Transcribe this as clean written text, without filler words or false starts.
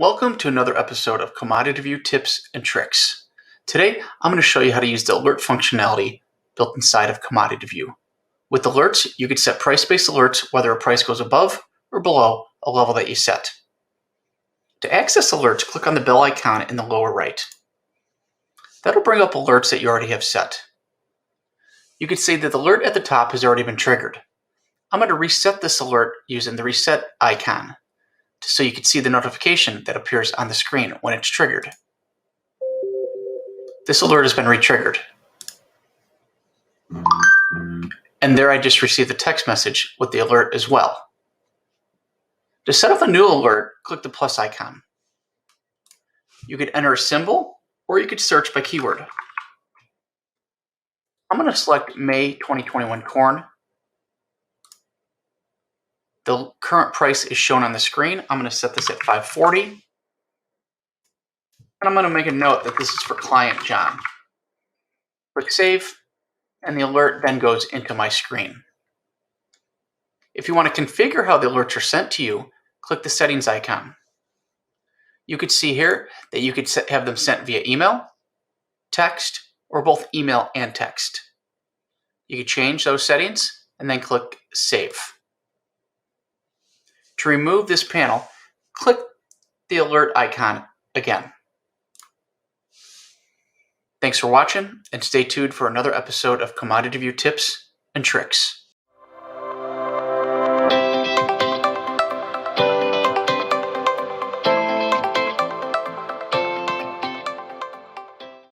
Welcome to another episode of cmdtyView tips and tricks. Today, I'm going to show you how to use the alert functionality built inside of cmdtyView. With alerts, you can set price-based alerts whether a price goes above or below a level that you set. To access alerts, click on the bell icon in the lower right. That'll bring up alerts that you already have set. You can see that the alert at the top has already been triggered. I'm going to reset this alert using the reset icon, so you can see the notification that appears on the screen when it's triggered. This alert has been re-triggered. And there I just received a text message with the alert as well. To set up a new alert, click the plus icon. You could enter a symbol or you could search by keyword. I'm going to select May 2021 corn. The current price is shown on the screen. I'm going to set this at $5.40. And I'm going to make a note that this is for client John. Click save, and the alert then goes into my screen. If you want to configure how the alerts are sent to you, click the settings icon. You could see here that you could have them sent via email, text, or both email and text. You could change those settings and then click save. To remove this panel, click the alert icon again. Thanks for watching, and stay tuned for another episode of cmdtyView tips and tricks.